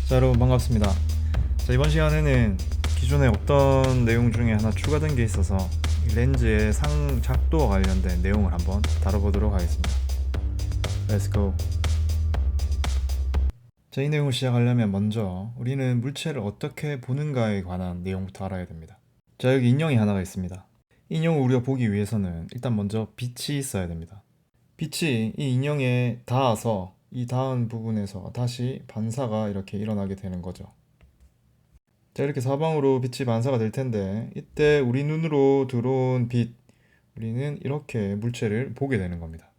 자, 여러분 반갑습니다. 자, 이번 시간에는 기존에 없던 내용 중에 하나 추가된 게 있어서 이 렌즈의 상 작도와 관련된 내용을 한번 다뤄보도록 하겠습니다. Let's go. 자, 이 내용을 시작하려면 먼저 우리는 물체를 어떻게 보는가에 관한 내용부터 알아야 됩니다. 자, 여기 인형이 하나가 있습니다. 인형을 우리가 보기 위해서는 일단 먼저 빛이 있어야 됩니다. 빛이 이 인형에 닿아서 이 닿은 부분에서 다시 반사가 이렇게 일어나게 되는 거죠. 자, 이렇게 사방으로 빛이 반사가 될 텐데 이때 우리 눈으로 들어온 빛, 우리는 이렇게 물체를 보게 되는 겁니다.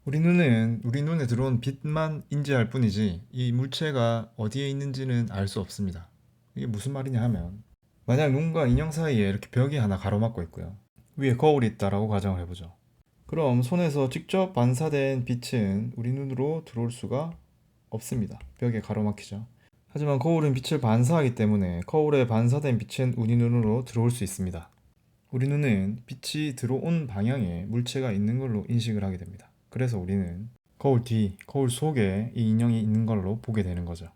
우리 눈에 들어온 빛만 인지할 뿐이지 이 물체가 어디에 있는지는 알 수 없습니다. 이게 무슨 말이냐 하면, 만약 눈과 인형 사이에 이렇게 벽이 하나 가로막고 있고요, 위에 거울이 있다라고 가정을 해보죠. 그럼 손에서 직접 반사된 빛은 우리 눈으로 들어올 수가 없습니다. 벽에 가로막히죠. 하지만 거울은 빛을 반사하기 때문에 거울에 반사된 빛은 우리 눈으로 들어올 수 있습니다. 우리 눈은 빛이 들어온 방향에 물체가 있는 걸로 인식을 하게 됩니다. 그래서 우리는 거울 뒤, 거울 속에 이 인형이 있는 걸로 보게 되는 거죠.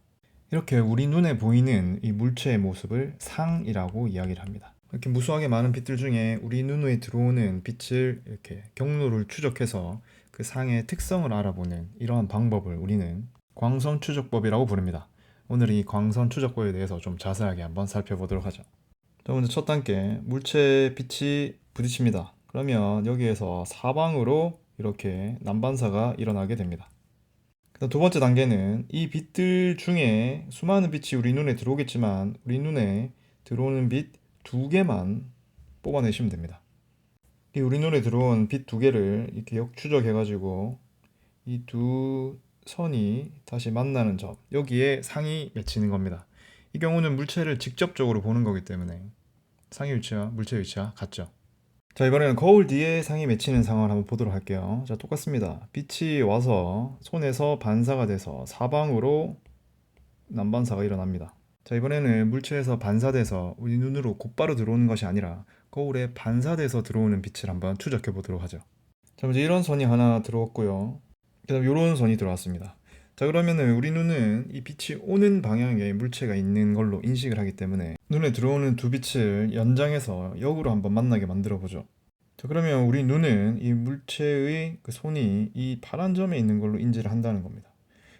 이렇게 우리 눈에 보이는 이 물체의 모습을 상이라고 이야기를 합니다. 이렇게 무수하게 많은 빛들 중에 우리 눈에 들어오는 빛을 이렇게 경로를 추적해서 그 상의 특성을 알아보는 이러한 방법을 우리는 광선 추적법이라고 부릅니다. 오늘 이 광선 추적법에 대해서 좀 자세하게 한번 살펴보도록 하죠. 자, 먼저 첫 단계, 물체에 빛이 부딪힙니다. 그러면 여기에서 사방으로 이렇게 난반사가 일어나게 됩니다. 그다음 두 번째 단계는 이 빛들 중에 수많은 빛이 우리 눈에 들어오겠지만 우리 눈에 들어오는 빛 두 개만 뽑아내시면 됩니다. 이 우리 눈에 들어온 빛 두 개를 이렇게 역추적해가지고 이 두 선이 다시 만나는 점, 여기에 상이 맺히는 겁니다. 이 경우는 물체를 직접적으로 보는 거기 때문에 상의 위치와 물체 위치가 같죠. 자, 이번에는 거울 뒤에 상이 맺히는 상황을 한번 보도록 할게요. 자, 똑같습니다. 빛이 와서 손에서 반사가 돼서 사방으로 난반사가 일어납니다. 자, 이번에는 물체에서 반사돼서 우리 눈으로 곧바로 들어오는 것이 아니라 거울에 반사돼서 들어오는 빛을 한번 추적해 보도록 하죠. 자, 먼저 이런 선이 하나 들어왔고요. 그 다음 이런 선이 들어왔습니다. 자, 그러면은 우리 눈은 이 빛이 오는 방향에 물체가 있는 걸로 인식을 하기 때문에 눈에 들어오는 두 빛을 연장해서 역으로 한번 만나게 만들어 보죠. 자, 그러면 우리 눈은 이 물체의 그 손이 이 파란 점에 있는 걸로 인지를 한다는 겁니다.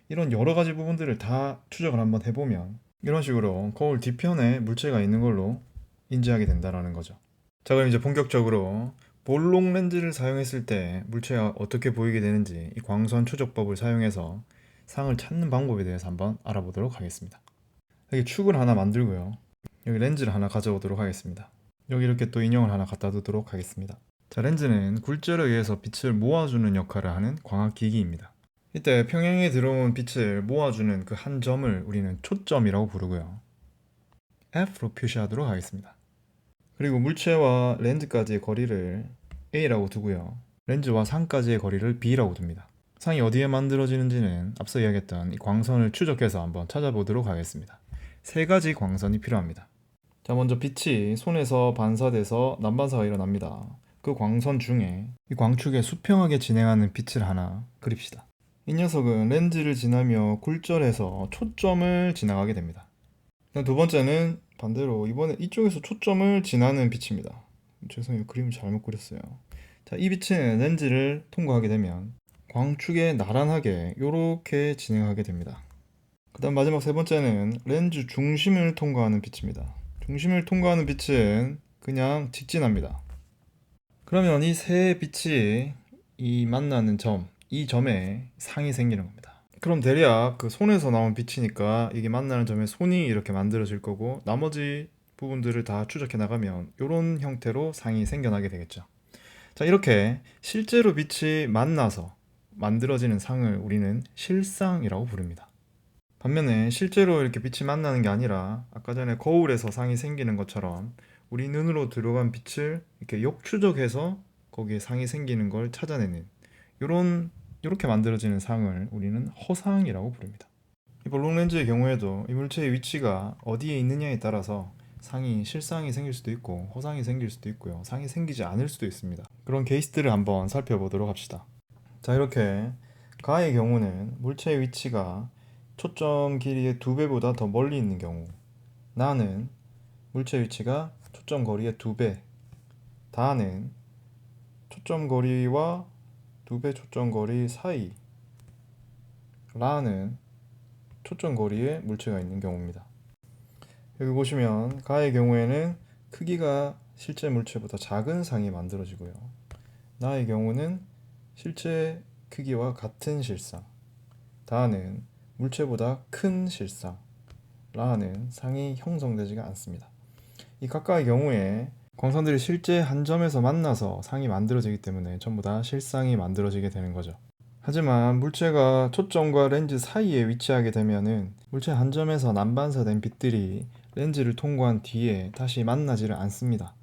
이런 여러 가지 부분들을 다 추적을 한번 해보면 이런 식으로 거울 뒤편에 물체가 있는 걸로 인지하게 된다는 거죠. 자, 그럼 이제 본격적으로 볼록 렌즈를 사용했을 때 물체가 어떻게 보이게 되는지 이 광선 추적법을 사용해서 상을 찾는 방법에 대해서 한번 알아보도록 하겠습니다. 여기 축을 하나 만들고요. 여기 렌즈를 하나 가져오도록 하겠습니다. 여기 이렇게 또 인형을 하나 갖다 두도록 하겠습니다. 자, 렌즈는 굴절에 의해서 빛을 모아주는 역할을 하는 광학기기입니다. 이때 평행에 들어온 빛을 모아주는 그 한 점을 우리는 초점이라고 부르고요. F로 표시하도록 하겠습니다. 그리고 물체와 렌즈까지의 거리를 A라고 두고요. 렌즈와 상까지의 거리를 B라고 둡니다. 상이 어디에 만들어지는지는 앞서 이야기했던 이 광선을 추적해서 한번 찾아보도록 하겠습니다. 세 가지 광선이 필요합니다. 자, 먼저 빛이 손에서 반사돼서 난반사가 일어납니다. 그 광선 중에 이 광축에 수평하게 진행하는 빛을 하나 그립시다. 이 녀석은 렌즈를 지나며 굴절해서 초점을 지나가게 됩니다. 두 번째는 반대로 이번에 이쪽에서 초점을 지나는 빛입니다. 죄송해요, 그림을 잘못 그렸어요. 자, 이 빛은 렌즈를 통과하게 되면 광축에 나란하게 이렇게 진행하게 됩니다. 그 다음 마지막 세 번째는 렌즈 중심을 통과하는 빛입니다. 중심을 통과하는 빛은 그냥 직진합니다. 그러면 이 세 빛이 이 만나는 점, 이 점에 상이 생기는 겁니다. 그럼 대략 그 손에서 나온 빛이니까 이게 만나는 점에 손이 이렇게 만들어질 거고 나머지 부분들을 다 추적해 나가면 이런 형태로 상이 생겨나게 되겠죠. 자, 이렇게 실제로 빛이 만나서 만들어지는 상을 우리는 실상이라고 부릅니다. 반면에 실제로 이렇게 빛이 만나는 게 아니라 아까 전에 거울에서 상이 생기는 것처럼 우리 눈으로 들어간 빛을 이렇게 역추적해서 거기에 상이 생기는 걸 찾아내는 이렇게 만들어지는 상을 우리는 허상이라고 부릅니다. 이 볼록 렌즈의 경우에도 이 물체의 위치가 어디에 있느냐에 따라서 상이 실상이 생길 수도 있고 허상이 생길 수도 있고요. 상이 생기지 않을 수도 있습니다. 그런 케이스들을 한번 살펴보도록 합시다. 자, 이렇게 가의 경우는 물체의 위치가 초점 길이의 2배보다 더 멀리 있는 경우, 나는 물체 위치가 초점 거리의 2배, 다는 초점 거리와 2배 초점 거리 사이, 라는 초점 거리에 물체가 있는 경우입니다. 여기 보시면 가의 경우에는 크기가 실제 물체보다 작은 상이 만들어지고요. 나의 경우는 실제 크기와 같은 실상, 다는 물체보다 큰 실상, 라는 상이 형성되지가 않습니다. 이 각각의 경우에 광선들이 실제 한 점에서 만나서 상이 만들어지기 때문에 전부 다 실상이 만들어지게 되는 거죠. 하지만 물체가 초점과 렌즈 사이에 위치하게 되면은 물체 한 점에서 난반사된 빛들이 렌즈를 통과한 뒤에 다시 만나지를 않습니다.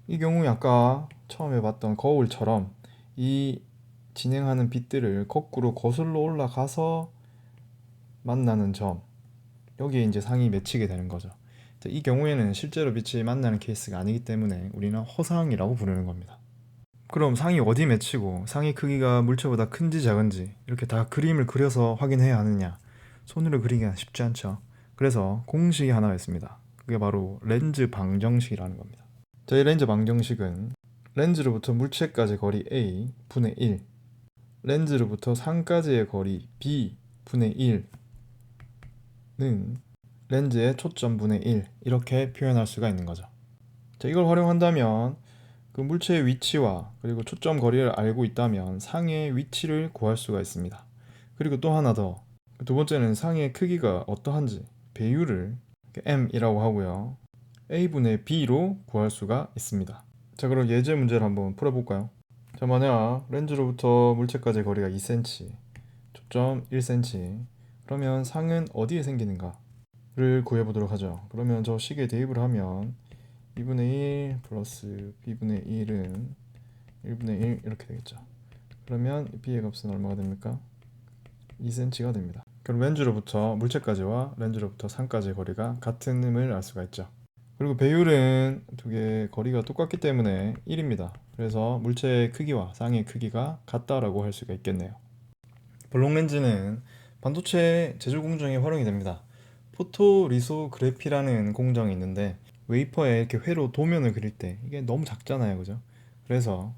이 경우에 아까 처음에 봤던 거울처럼 이 진행하는 빛들을 거꾸로 거슬러 올라가서 만나는 점, 여기에 이제 상이 맺히게 되는 거죠. 이 경우에는 실제로 빛이 만나는 케이스가 아니기 때문에 우리는 허상이라고 부르는 겁니다. 그럼 상이 어디 맺히고 상의 크기가 물체보다 큰지 작은지 이렇게 다 그림을 그려서 확인해야 하느냐? 손으로 그리기가 쉽지 않죠. 그래서 공식이 하나가 있습니다. 그게 바로 렌즈 방정식이라는 겁니다. 저희 렌즈 방정식은 렌즈로부터 물체까지 거리 A 분의 1, 렌즈로부터 상까지의 거리 B 분의 1는 렌즈의 초점 분의 1 이렇게 표현할 수가 있는 거죠. 자, 이걸 활용한다면 그 물체의 위치와 그리고 초점 거리를 알고 있다면 상의 위치를 구할 수가 있습니다. 그리고 또 하나 더, 두 번째는 상의 크기가 어떠한지 배율을 m이라고 하고요. a분의 b로 구할 수가 있습니다. 자, 그럼 예제 문제를 한번 풀어볼까요? 자, 만약 렌즈로부터 물체까지 거리가 2cm, 초점 1cm, 그러면 상은 어디에 생기는가를 구해보도록 하죠. 그러면 저 식에 대입을 하면 2분의 1 플러스 b분의 1은 1분의 1 이렇게 되겠죠. 그러면 b의 값은 얼마가 됩니까? 2cm가 됩니다. 그럼 렌즈로부터 물체까지와 렌즈로부터 상까지의 거리가 같은 음을 알 수가 있죠. 그리고 배율은 두 개의 거리가 똑같기 때문에 1입니다. 그래서 물체의 크기와 상의 크기가 같다라고 할 수가 있겠네요. 볼록 렌즈는 반도체 제조 공정에 활용이 됩니다. 포토리소그래피라는 공정이 있는데 웨이퍼에 이렇게 회로 도면을 그릴 때 이게 너무 작잖아요, 그죠? 그래서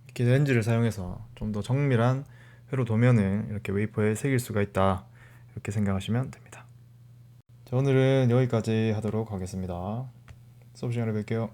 이렇게 렌즈를 사용해서 좀 더 정밀한 회로 도면을 이렇게 웨이퍼에 새길 수가 있다, 이렇게 생각하시면 됩니다. 자, 오늘은 여기까지 하도록 하겠습니다. 수업 시간에 뵐게요.